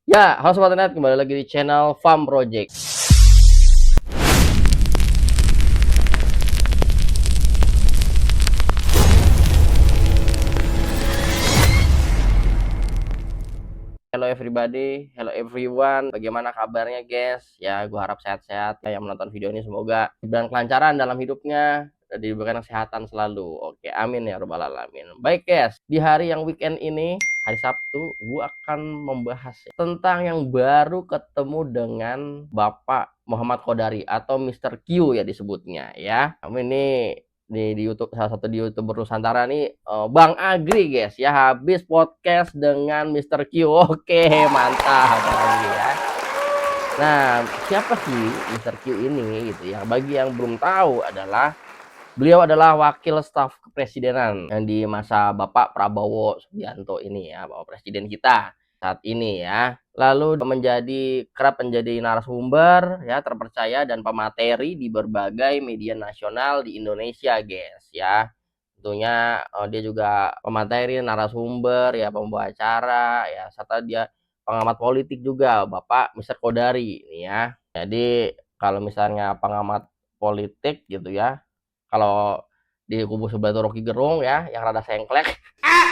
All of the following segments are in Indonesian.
Ya, halo Sobat Net, kembali lagi di channel Farm Project. Hello everybody, hello everyone. Bagaimana kabarnya guys? Ya, gue harap sehat-sehat yang menonton video ini. Semoga diberikan kelancaran dalam hidupnya, diberikan kesehatan selalu. Oke, amin ya robbal alamin. Baik guys, di hari yang weekend ini, hari Sabtu, gue akan membahas tentang yang baru ketemu dengan Bapak Muhammad Qodari atau Mr. Q ya disebutnya ya. Ini di YouTube, salah satu di YouTuber Nusantara nih, Bang Agri guys ya, habis podcast dengan Mr. Q. Oke, mantap Bang Agri ya. Nah, siapa sih Mr. Q ini gitu ya? Bagi yang belum tahu, beliau adalah wakil staf kepresidenan yang di masa Bapak Prabowo Subianto ini ya, Bapak Presiden kita saat ini ya. Lalu kerap menjadi narasumber ya, terpercaya dan pemateri di berbagai media nasional di Indonesia guys ya. Tentunya dia juga pemateri, narasumber ya, pembawa acara ya, serta dia pengamat politik juga, Bapak Mr. Qodari ini ya. Jadi kalau misalnya pengamat politik gitu ya, kalau di kubu sebelah itu Rocky Gerung ya, yang rada sengklek.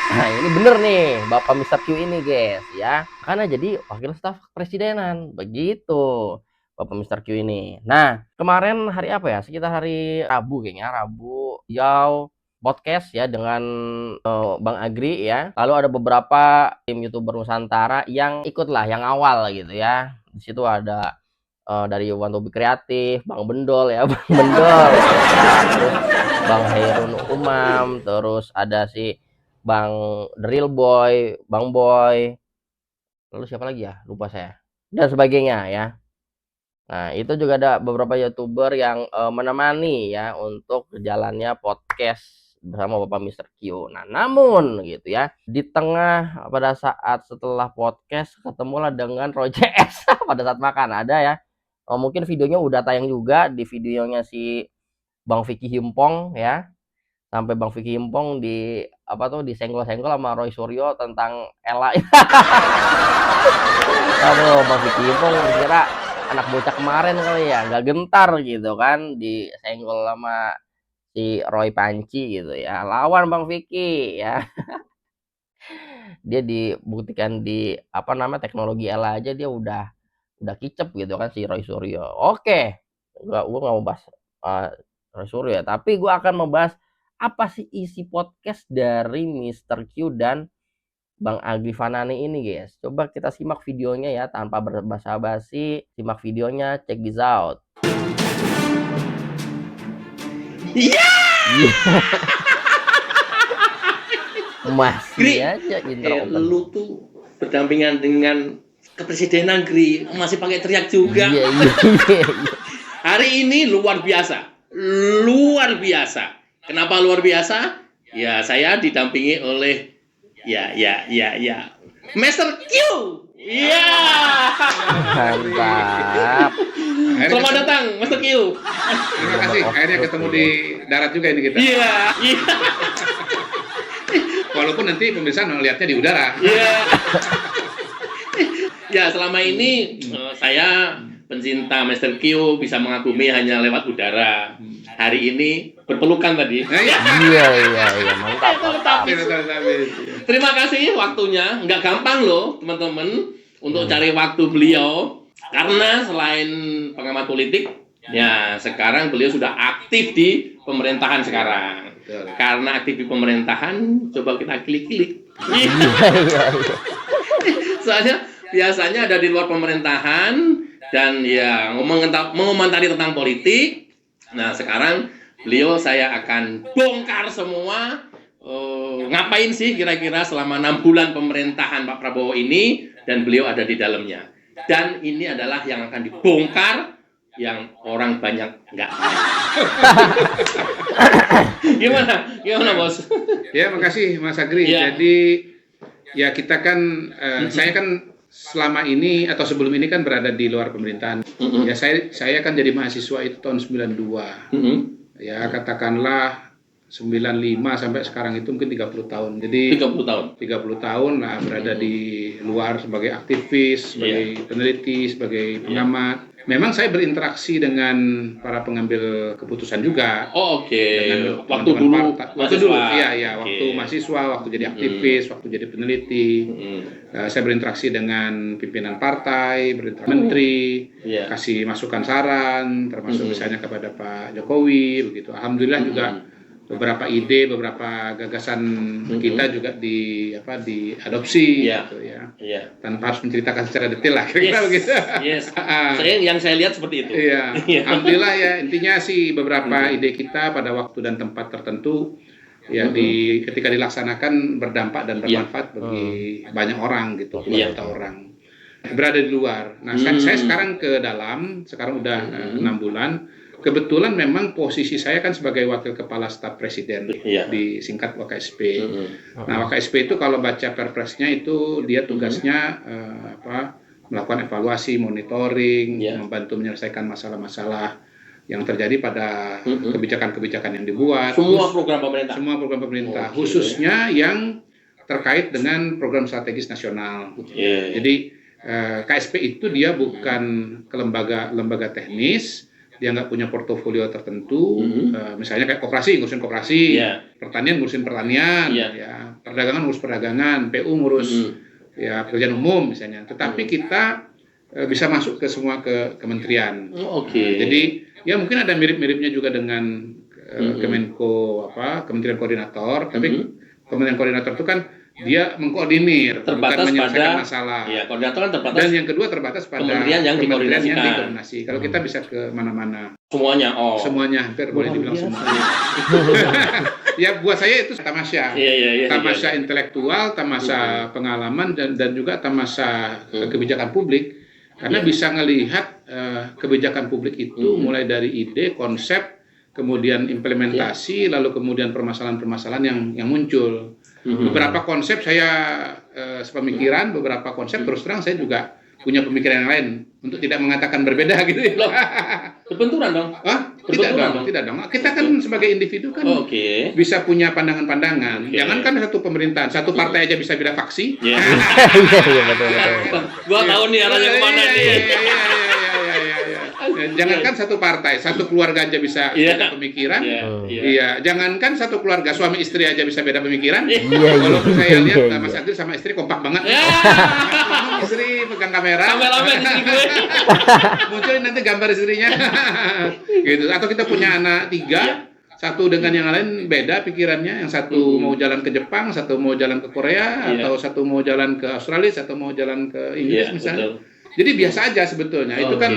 Nah, ini bener nih, Bapak Mr. Q ini guys ya. Karena jadi wakil staf presidenan. Begitu Bapak Mr. Q ini. Nah, kemarin hari apa ya? Sekitar hari Rabu kayaknya, Rabu Yau podcast ya dengan Bang Agri ya. Lalu ada beberapa tim YouTuber Nusantara yang ikutlah, yang awal gitu ya. Di situ ada dari Wantobi Kreatif, Bang Bendol ya, Bang Bendol, terus Bang Hairun Umam, terus ada si Bang Drill Boy, Bang Boy, lalu siapa lagi ya? Lupa saya. Dan sebagainya ya. Nah, itu juga ada beberapa YouTuber yang menemani ya untuk jalannya podcast bersama Bapak Mr. Q. Nah, namun gitu ya, di tengah pada saat setelah podcast ketemulah dengan Roger S pada saat makan ada ya. Mungkin videonya udah tayang juga di videonya si Bang Vicky Himpong ya. Sampai Bang Vicky Himpong disenggol-senggol sama Roy Suryo tentang Ella. Aduh, Bang Vicky Himpong kira anak bocah kemarin kali ya, nggak gentar gitu kan, disenggol sama si Roy Panci gitu ya. Lawan Bang Vicky ya. Dia dibuktikan di teknologi Ella aja dia udah kicep gitu kan si Roy Suryo. Oke, gua nggak mau bahas Roy Suryo ya, tapi gua akan membahas apa sih isi podcast dari Mr. Q dan Bang Agri Fanani ini guys. Coba kita simak videonya ya tanpa berbasa-basi. Simak videonya, check this out. Iya. Masih aja intro. Lu tuh berdampingan dengan kepresidenan Gri, masih pakai teriak juga. Iya. Hari ini luar biasa. Luar biasa. Kenapa luar biasa? Ya, saya didampingi oleh Master Q. Iya. Mantap. Selamat datang, Master Q. Terima kasih. Akhirnya ketemu di darat juga ini kita. Iya. Walaupun nanti pemirsa melihatnya di udara. Iya. Ya, selama ini saya pencinta Master Q bisa mengagumi hanya lewat udara. Hari ini berpelukan tadi. Iya, mantap. Terima kasih waktunya. Nggak gampang loh teman-teman untuk cari waktu beliau. Karena selain pengamat politik, ya sekarang beliau sudah aktif di pemerintahan sekarang. Karena aktif di pemerintahan, coba kita klik-klik. Iya. Soalnya biasanya ada di luar pemerintahan dan ya mengomentari tentang politik. Nah, sekarang beliau saya akan bongkar semua. Ngapain sih kira-kira selama 6 bulan pemerintahan Pak Prabowo ini, dan beliau ada di dalamnya. Dan ini adalah yang akan dibongkar yang orang banyak nggak tahu. Gimana bos? Ya, makasih Mas Agri. Ya. Jadi ya kita kan, saya kan selama ini atau sebelum ini kan berada di luar pemerintahan. Ya saya kan jadi mahasiswa itu tahun 92. Ya katakanlah 95 sampai sekarang itu mungkin 30 tahun. Jadi 30 tahun. 30 tahun lah berada di luar sebagai aktivis, sebagai peneliti, sebagai pengamat. Memang saya berinteraksi dengan para pengambil keputusan juga. Oh, oke. Dengan Waktu dulu, waktu mahasiswa, waktu jadi aktivis, waktu jadi peneliti. Saya berinteraksi dengan pimpinan partai, berinteraksi menteri, kasih masukan saran, termasuk misalnya kepada Pak Jokowi, begitu. Alhamdulillah juga beberapa ide, beberapa gagasan kita juga diadopsi, gitu ya. Tanpa harus menceritakan secara detail lah, kira-kira begitu. Yang saya lihat seperti itu. Iya. Alhamdulillah ya, intinya sih beberapa ide kita pada waktu dan tempat tertentu ya ketika dilaksanakan berdampak dan bermanfaat bagi banyak orang gitu, juta orang. Berada di luar. Nah, saya sekarang ke dalam, sekarang udah 6 bulan. Kebetulan memang posisi saya kan sebagai wakil kepala staf presiden disingkat WKSP. Nah, WKSP itu kalau baca perpresnya itu dia tugasnya melakukan evaluasi, monitoring, membantu menyelesaikan masalah-masalah yang terjadi pada kebijakan-kebijakan yang dibuat. Semua program pemerintah. Khususnya yang terkait dengan program strategis nasional. Jadi KSP itu dia bukan lembaga teknis. Dia nggak punya portofolio tertentu, misalnya kayak ngurusin koperasi, pertanian ngurusin pertanian, ya, perdagangan ngurus perdagangan, PU ngurus ya pekerjaan umum misalnya. Tetapi kita bisa masuk ke semua kementerian. Jadi ya mungkin ada mirip-miripnya juga dengan Kemenko Kementerian Koordinator, tapi Kementerian Koordinator itu kan dia mengkoordinir, bukan menyelesaikan masalah. Koordinator kan terbatas. Dan yang kedua terbatas pada kementerian yang dikoordinasi. Kalau kita bisa ke mana-mana. Semuanya. Semuanya, hampir boleh dibilang semuanya. Ya buat saya itu tamasya. Tamasya intelektual, tamasya pengalaman dan juga tamasya kebijakan publik. Karena bisa ngelihat kebijakan publik itu mulai dari ide, konsep, kemudian implementasi, lalu kemudian permasalahan-permasalahan yang muncul. Beberapa konsep saya sepemikiran, beberapa konsep terus terang saya juga punya pemikiran yang lain untuk tidak mengatakan berbeda gitu ya. Berbenturan dong? Tidak dong. Kita kan sebagai individu kan bisa punya pandangan-pandangan. Jangankan satu pemerintahan, satu partai aja bisa beda faksi. Iya betul. Gua tahu nih arahnya kemana nih. Jangankan satu partai, satu keluarga aja bisa beda pemikiran. Iya, jangankan satu keluarga, suami istri aja bisa beda pemikiran. Kalau saya lihat Mas Adil sama istri kompak banget. Istri pegang kamera. Kameramen istri gue. Munculin nanti gambar istrinya. Gitu. Atau kita punya anak 3, satu dengan yang lain beda pikirannya. Yang satu mau jalan ke Jepang, satu mau jalan ke Korea, atau satu mau jalan ke Australia, satu mau jalan ke Inggris misalnya. Jadi biasa aja sebetulnya. Itu kan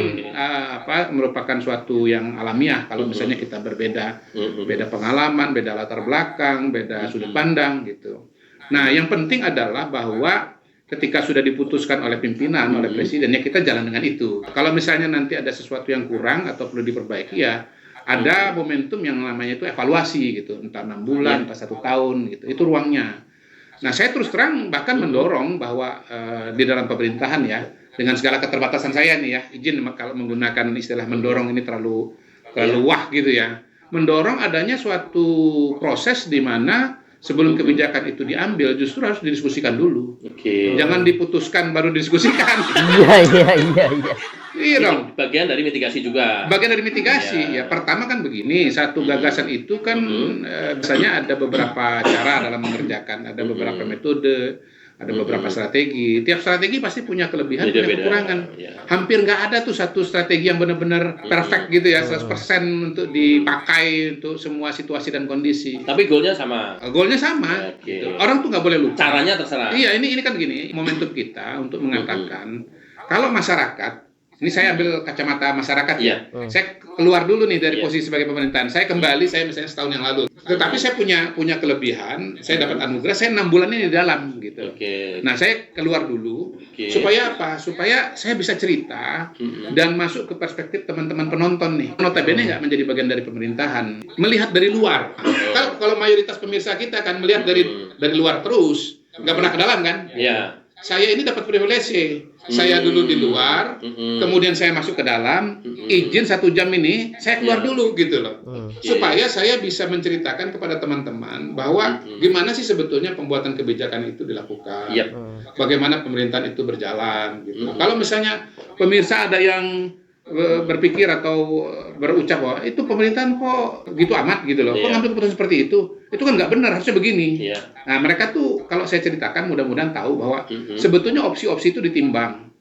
merupakan suatu yang alamiah kalau misalnya kita berbeda, beda pengalaman, beda latar belakang, beda sudut pandang gitu. Nah, yang penting adalah bahwa ketika sudah diputuskan oleh pimpinan, oleh presiden, ya kita jalan dengan itu. Kalau misalnya nanti ada sesuatu yang kurang atau perlu diperbaiki, ya ada momentum yang namanya itu evaluasi gitu, entah 6 bulan, entah 1 tahun gitu. Itu ruangnya. Nah, saya terus terang bahkan mendorong bahwa di dalam pemerintahan ya, dengan segala keterbatasan saya nih ya, izin kalau menggunakan istilah mendorong ini terlalu wah gitu ya. Mendorong adanya suatu proses di mana sebelum kebijakan itu diambil justru harus didiskusikan dulu. Jangan diputuskan baru didiskusikan. Iya. Iya dong. Bagian dari mitigasi juga. Bagian dari mitigasi. Ya, pertama kan begini, satu gagasan itu kan biasanya ada beberapa cara dalam mengerjakan, ada beberapa metode, ada beberapa strategi. Tiap strategi pasti punya kelebihan dan kekurangan. Hampir nggak ada tuh satu strategi yang benar-benar perfect gitu ya, 100% untuk dipakai untuk semua situasi dan kondisi. Tapi goalnya sama. Goalnya sama. Gitu. Orang tuh nggak boleh lupa. Caranya terserah. Iya, ini kan gini, momentum kita untuk mengatakan kalau masyarakat, ini saya ambil kacamata masyarakat ya. Saya keluar dulu nih dari posisi sebagai pemerintahan. Saya kembali, saya misalnya setahun yang lalu. Tetapi saya punya kelebihan, saya dapat anugerah, saya 6 bulan ini di dalam gitu. Nah, saya keluar dulu supaya apa? Supaya saya bisa cerita dan masuk ke perspektif teman-teman penonton nih. Notabene nggak menjadi bagian dari pemerintahan, melihat dari luar. Kalau mayoritas pemirsa kita kan melihat dari luar terus, nggak pernah ke dalam kan? saya ini dapat privilege. Saya dulu di luar, kemudian saya masuk ke dalam, izin 1 jam ini, saya keluar dulu gitu loh. Supaya saya bisa menceritakan kepada teman-teman bahwa gimana sih sebetulnya pembuatan kebijakan itu dilakukan. Bagaimana pemerintahan itu berjalan gitu. Kalau misalnya pemirsa ada yang berpikir atau berucap bahwa itu pemerintahan kok gitu amat gitu loh, kok ngambil keputusan seperti itu kan nggak benar, harusnya begini. Nah mereka tuh kalau saya ceritakan mudah-mudahan tahu bahwa sebetulnya opsi-opsi itu ditimbang,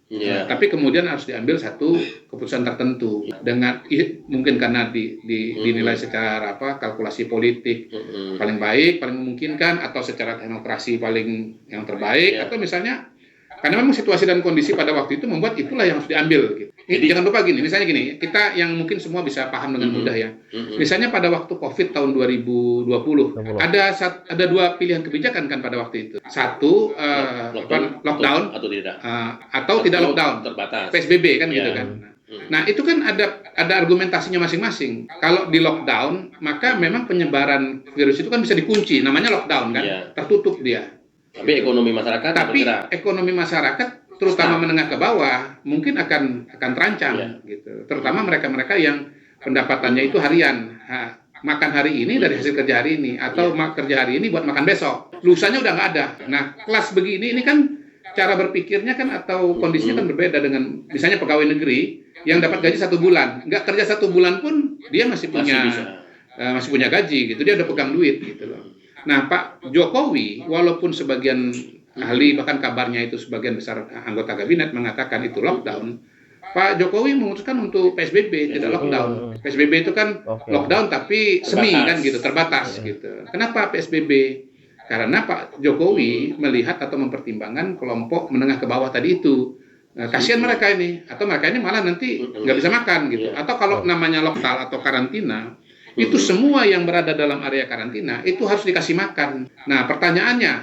tapi kemudian harus diambil satu keputusan tertentu dengan mungkin karena dinilai secara kalkulasi politik paling baik, paling memungkinkan, atau secara teknokrasi paling yang terbaik, atau misalnya karena memang situasi dan kondisi pada waktu itu membuat itulah yang harus diambil gitu. Jangan lupa gini, misalnya gini, kita yang mungkin semua bisa paham dengan mudah ya. Misalnya pada waktu COVID tahun 2020, ada 2 pilihan kebijakan kan pada waktu itu. Satu, lockdown atau tidak lockdown, terbatas. PSBB kan gitu kan. Nah, itu kan ada argumentasinya masing-masing. Kalau di lockdown, maka memang penyebaran virus itu kan bisa dikunci, namanya lockdown kan, tertutup dia. Tapi ekonomi masyarakat ekonomi masyarakat terutama menengah ke bawah mungkin akan terancam gitu. Terutama mereka-mereka yang pendapatannya itu harian. Makan hari ini dari hasil kerja hari ini, atau kerja hari ini buat makan besok. Lusanya udah nggak ada. Nah, kelas begini ini kan cara berpikirnya kan atau kondisinya kan berbeda dengan misalnya pegawai negeri yang dapat gaji 1 bulan. Nggak kerja 1 bulan pun dia masih punya gaji gitu. Dia udah pegang duit gitu loh. Nah, Pak Jokowi, walaupun sebagian ahli, bahkan kabarnya itu sebagian besar anggota kabinet mengatakan itu lockdown, Pak Jokowi memutuskan untuk PSBB, tidak lockdown. PSBB itu kan lockdown tapi semi kan gitu, terbatas gitu. Kenapa PSBB? Karena Pak Jokowi melihat atau mempertimbangkan kelompok menengah ke bawah tadi itu. Kasihan mereka ini, atau mereka ini malah nanti nggak bisa makan gitu. Atau kalau namanya lockdown atau karantina, itu semua yang berada dalam area karantina itu harus dikasih makan. Nah, pertanyaannya,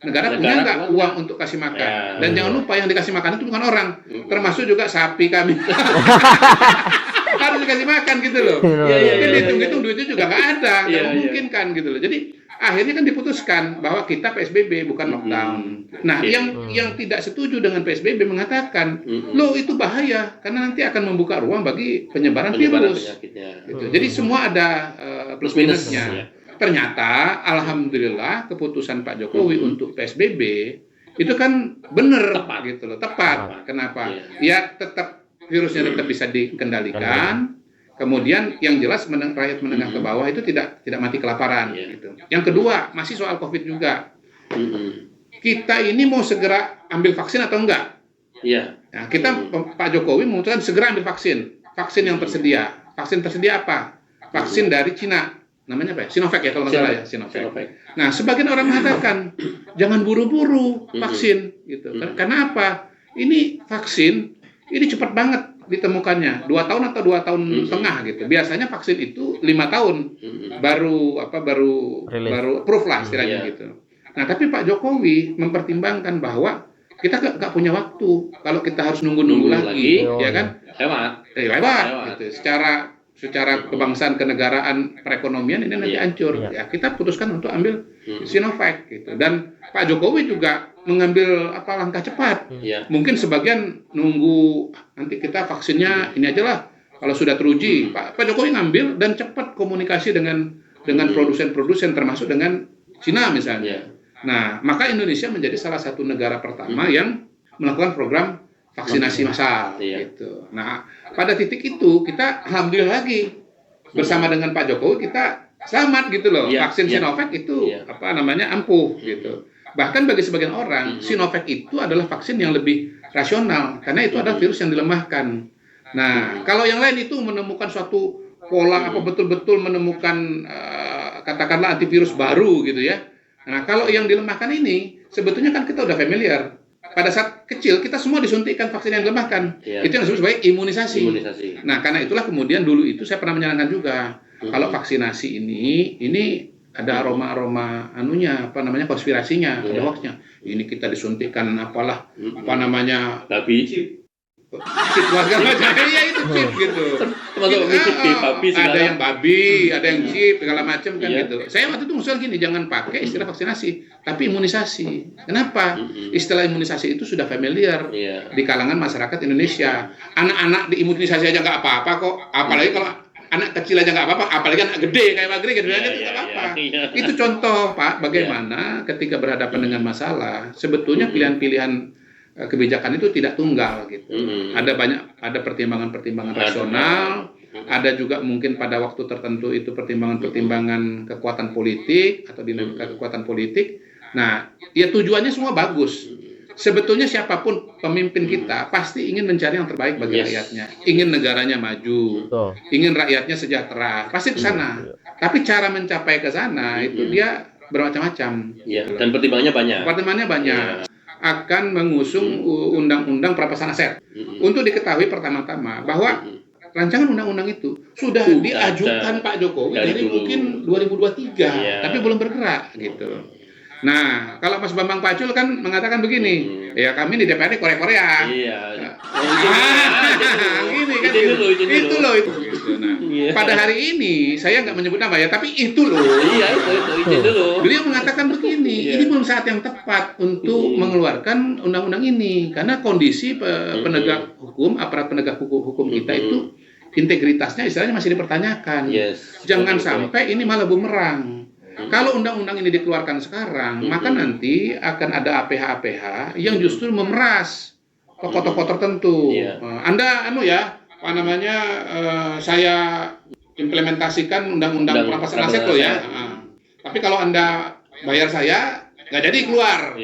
negara punya nggak uang untuk kasih makan? Dan jangan lupa yang dikasih makan itu bukan orang, termasuk juga sapi kami. Harus dikasih makan gitu loh. Mungkin dihitung-hitung duitnya juga nggak ada, nggak memungkinkan gitu loh. Jadi akhirnya kan diputuskan bahwa kita PSBB bukan lockdown. Nah, yang tidak setuju dengan PSBB mengatakan, loh itu bahaya karena nanti akan membuka ruang bagi penyebaran virus. Gitu. Jadi semua ada plus minusnya. Ternyata, alhamdulillah keputusan Pak Jokowi untuk PSBB itu kan benar gitu loh, tepat. Kenapa? Ya tetap virusnya tetap bisa dikendalikan. Kemudian yang jelas rakyat menengah ke bawah itu tidak mati kelaparan gitu. Yang kedua, masih soal Covid juga. Kita ini mau segera ambil vaksin atau enggak? Nah, Pak Jokowi memutuskan segera ambil vaksin yang tersedia. Vaksin tersedia apa? Vaksin dari Cina. Namanya apa ya? Sinovac ya kalau nggak salah ya, Sinovac. Nah, sebagian orang mengatakan jangan buru-buru vaksin gitu. Karena apa? Ini vaksin ini cepat banget ditemukannya, 2 tahun atau 2 tahun setengah gitu. Biasanya vaksin itu 5 tahun baru approve lah istilahnya gitu. Nah, tapi Pak Jokowi mempertimbangkan bahwa kita nggak punya waktu kalau kita harus nunggu lagi, ya kan? Lewat gitu. Secara kebangsaan, kenegaraan, perekonomian ini nanti hancur. Ya, kita putuskan untuk ambil Sinovac gitu. Dan Pak Jokowi juga mengambil langkah cepat. Mungkin sebagian nunggu nanti kita vaksinnya ini aja lah. Kalau sudah teruji, Pak Jokowi ngambil dan cepat komunikasi dengan produsen-produsen termasuk dengan Cina misalnya. Nah, maka Indonesia menjadi salah satu negara pertama yang melakukan program vaksinasi massal gitu. Nah, pada titik itu kita alhamdulillah lagi bersama dengan Pak Jokowi kita selamat gitu loh. Vaksin Sinovac itu ampuh gitu. Bahkan bagi sebagian orang Sinovac itu adalah vaksin yang lebih rasional karena itu adalah virus yang dilemahkan. Nah, kalau yang lain itu menemukan suatu pola betul-betul menemukan katakanlah antivirus baru gitu ya. Nah, kalau yang dilemahkan ini sebetulnya kan kita udah familiar. Pada saat kecil kita semua disuntikkan vaksin yang dilemahkan. Itu yang disebut sebagai imunisasi. Nah, karena itulah kemudian dulu itu saya pernah menyarankan juga kalau vaksinasi ini ada aroma konspirasinya, ada hoaxnya. Ini kita disuntikkan babi. chip segala macam. Ya itu chip gitu. Termasuk chip di babi segala. Ada yang babi, ada yang chip segala macam kan Iya. gitu. Saya waktu itu ngusul gini, jangan pakai istilah vaksinasi, tapi imunisasi. Kenapa? Istilah imunisasi itu sudah familiar Iya. di kalangan masyarakat Indonesia. Anak-anak diimunisasi aja nggak apa-apa kok. Apalagi kalau anak kecil aja nggak apa-apa, apalagi anak gede kayak Magri gitu aja nggak apa-apa. Iya. Itu contoh Pak, bagaimana ketika berhadapan dengan masalah, sebetulnya pilihan-pilihan kebijakan itu tidak tunggal gitu. Ada pertimbangan-pertimbangan rasional, ada juga mungkin pada waktu tertentu itu pertimbangan-pertimbangan kekuatan politik atau dinamika kekuatan politik. Nah, ya tujuannya semua bagus. Sebetulnya siapapun pemimpin kita pasti ingin mencari yang terbaik bagi rakyatnya, ingin negaranya maju, ingin rakyatnya sejahtera, pasti ke sana. Tapi cara mencapai ke sana itu dia bermacam-macam. Iya, dan pertimbangannya banyak. Pertimbangannya banyak. Akan mengusung undang-undang perampasan aset. Untuk diketahui pertama-tama bahwa rancangan undang-undang itu sudah diajukan Pak Jokowi dari mungkin 2023, tapi belum bergerak gitu. Nah, kalau Mas Bambang Pacul kan mengatakan begini, ya kami di DPRD Korea-Korea. Iya. Gini kan itu loh. Nah, pada hari ini saya nggak menyebut nama ya, tapi itu loh. Iya, itu dulu. Beliau mengatakan begini, ini belum saat yang tepat untuk mengeluarkan undang-undang ini karena kondisi penegak hukum, aparat penegak hukum kita itu integritasnya istilahnya masih dipertanyakan. Jangan sampai ini malah bumerang. Kalau undang-undang ini dikeluarkan sekarang, maka nanti akan ada APH-APH yang justru memeras tokoh-tokoh tertentu. Anda saya implementasikan undang-undang perampasan aset loh ya. Tapi kalau Anda bayar saya, nggak jadi keluar.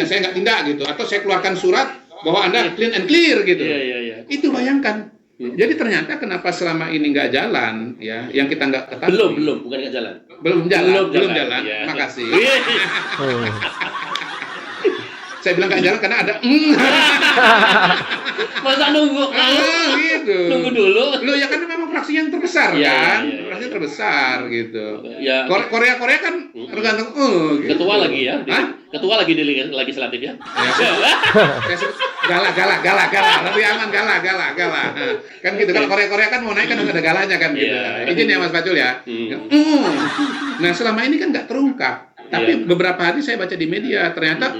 Saya nggak tindak gitu. Atau saya keluarkan surat bahwa Anda clean and clear gitu. Itu bayangkan. Jadi ternyata kenapa selama ini nggak jalan, ya, yang kita nggak ketahui. Bukan nggak jalan. Belum jalan. Ya. Makasih. Saya bilang nggak jalan karena ada Masa nunggu? gitu. Nunggu dulu. Loh ya kan memang fraksi yang terbesar kan, fraksi terbesar gitu. Korea kan tergantung gitu. Ketua lagi ya. Ketua lagi di legislatif ya. Galak, lebih aman galak. Kan gitu. Kalau Korea kan mau naik kan ada galanya kan gitu. Izin ya Mas Pacul ya. Nah selama ini kan nggak terungkap. Tapi beberapa hari saya baca di media ternyata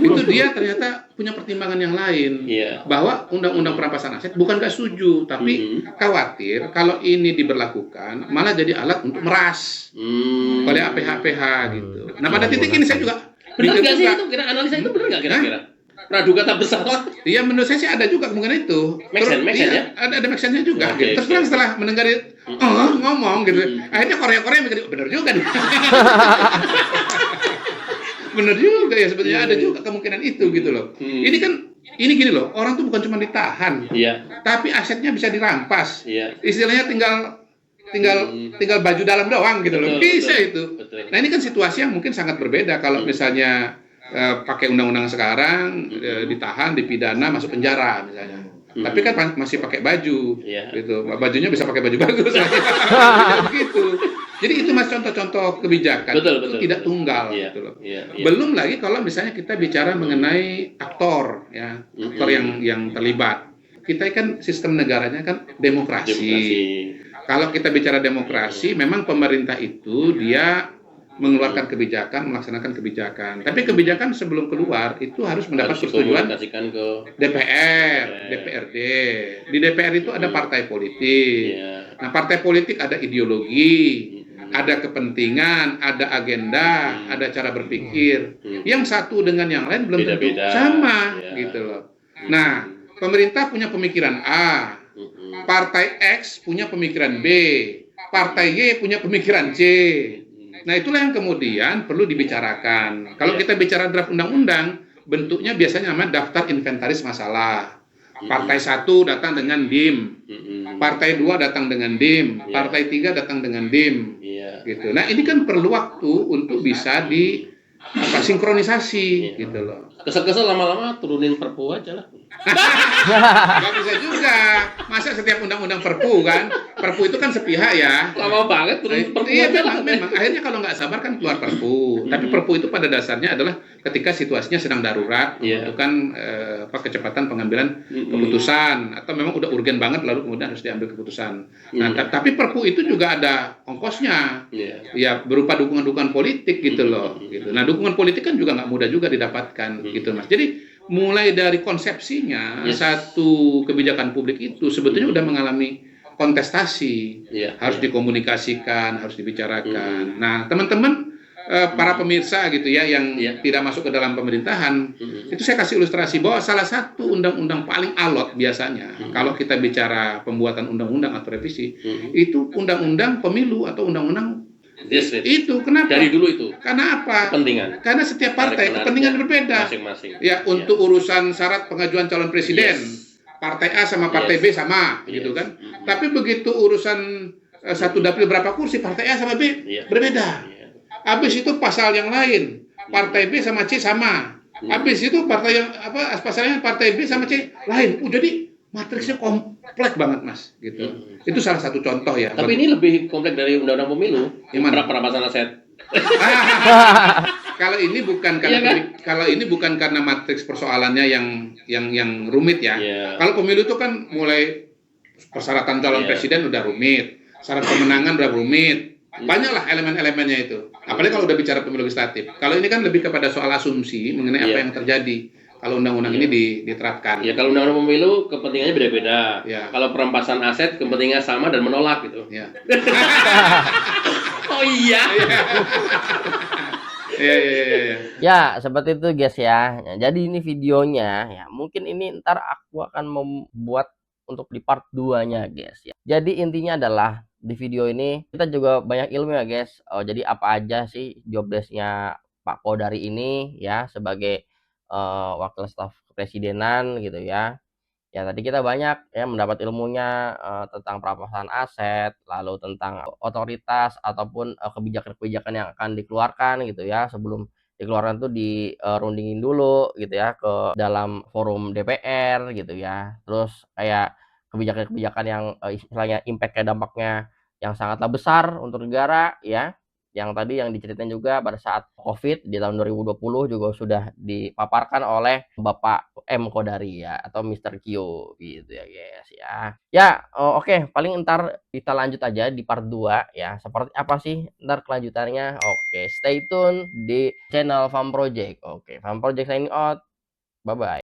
itu dia ternyata punya pertimbangan yang lain bahwa undang-undang perampasan aset bukan nggak setuju tapi khawatir kalau ini diberlakukan malah jadi alat untuk meras oleh APH-APH gitu. Nah pada titik ini saya juga benar nggak sih itu analisa itu benar nggak kira-kira? Praduga tak bersalah. Iya menurut saya sih ada juga kemungkinan itu. Make sense ya? Ada make sense-nya juga. Gitu. Terus terang setelah mendengar ngomong gitu, akhirnya Korea mikir bener juga nih. Bener juga ya sebetulnya ada juga kemungkinan itu gitu loh. Ini gini loh, orang tuh bukan cuma ditahan, tapi asetnya bisa dirampas. Istilahnya tinggal baju dalam doang gitu loh. Bisa itu. Nah ini kan situasi yang mungkin sangat berbeda kalau misalnya pakai undang-undang sekarang ditahan, dipidana, masuk penjara misalnya. Tapi kan masih pakai baju, gitu. Bajunya bisa pakai baju bagus, gitu. Jadi itu Mas contoh-contoh kebijakan itu tidak tunggal, gitu loh. Belum lagi kalau misalnya kita bicara mengenai aktor, ya, aktor yang terlibat. Kita kan sistem negaranya kan demokrasi. Kalau kita bicara demokrasi, memang pemerintah itu dia mengeluarkan kebijakan, melaksanakan kebijakan. Tapi kebijakan sebelum keluar itu harus mendapat persetujuan DPR, DPRD. Di DPR itu ada partai politik. Nah, partai politik ada ideologi, ada kepentingan, ada agenda, ada cara berpikir. Yang satu dengan yang lain belum tentu sama, gitu loh. Nah, pemerintah punya pemikiran A, partai X punya pemikiran B, partai Y punya pemikiran C. Nah itulah yang kemudian perlu dibicarakan. Kalau kita bicara draft undang-undang, bentuknya biasanya namanya daftar inventaris masalah. Partai 1 datang dengan DIM, partai 2 datang dengan DIM, partai 3 datang dengan DIM. Gitu. Nah ini kan perlu waktu untuk bisa sinkronisasi gitu loh. Kesel-kesel lama-lama turunin Perpu aja lah. Nggak bisa juga. Masa setiap undang-undang Perpu kan? Perpu itu kan sepihak ya. Lama banget turunin Perpu Iya aja lah. memang. Akhirnya kalau nggak sabar kan keluar Perpu. Tapi Perpu itu pada dasarnya adalah ketika situasinya sedang darurat, membutuhkan kecepatan pengambilan keputusan, atau memang udah urgen banget lalu kemudian harus diambil keputusan. Nah, tapi Perpu itu juga ada ongkosnya, ya berupa dukungan-dukungan politik gitu loh. Gitu. Nah, dukungan politik kan juga nggak mudah juga didapatkan, gitu Mas. Jadi mulai dari konsepsinya satu kebijakan publik itu sebetulnya udah mengalami kontestasi, harus dikomunikasikan, harus dibicarakan. Nah, teman-teman para pemirsa gitu ya yang tidak masuk ke dalam pemerintahan, itu saya kasih ilustrasi bahwa salah satu undang-undang paling alot biasanya kalau kita bicara pembuatan undang-undang atau revisi, itu undang-undang pemilu atau undang-undang itu. Kenapa? Dari dulu itu. Karena apa? Kepentingan. Karena setiap partai kepentingan berbeda. Masing-masing. Ya, untuk urusan syarat pengajuan calon presiden, partai A sama partai B sama, gitu kan. Tapi begitu urusan satu dapil berapa kursi, partai A sama B berbeda. Habis itu pasal yang lain, partai B sama C sama. Habis itu partai yang pasalnya partai B sama C lain. Jadi matriksnya kompleks banget, Mas, gitu. Itu salah satu contoh ya. Tapi ini lebih kompleks dari undang-undang pemilu. Gimana? Perampasan aset. Kalau ini bukan karena matriks persoalannya yang rumit ya. Kalau pemilu itu kan mulai persyaratan calon presiden udah rumit, syarat pemenangan udah rumit, banyaklah elemen-elemennya itu. Apalagi kalau udah bicara pemilu legislatif. Kalau ini kan lebih kepada soal asumsi mengenai apa yang terjadi kalau undang-undang ini diterapkan. Ya, kalau undang-undang pemilu kepentingannya beda-beda. Kalau perampasan aset kepentingannya sama dan menolak gitu. Oh iya. Ya, seperti itu guys ya. Jadi ini videonya ya. Mungkin ini ntar aku akan membuat untuk di part 2-nya guys ya. Jadi intinya adalah di video ini kita juga banyak ilmu ya guys. Jadi apa aja sih job desk-nya Pak Kodari ini ya sebagai wakil staf kepresidenan gitu ya. Ya tadi kita banyak ya mendapat ilmunya tentang perampasan aset, lalu tentang otoritas ataupun kebijakan-kebijakan yang akan dikeluarkan gitu ya. Sebelum dikeluarkan tuh dirundingin dulu gitu ya ke dalam forum DPR gitu ya. Terus kayak kebijakan-kebijakan yang istilahnya impact kayak dampaknya yang sangatlah besar untuk negara ya. Yang tadi yang diceritain juga pada saat COVID di tahun 2020 juga sudah dipaparkan oleh Bapak M. Kodari ya atau Mr. Q gitu ya guys ya. Ya oke, paling ntar kita lanjut aja di part 2 ya. Seperti apa sih ntar kelanjutannya? Oke, stay tune di channel Farm Project. Oke, Farm Project signing out. Bye bye.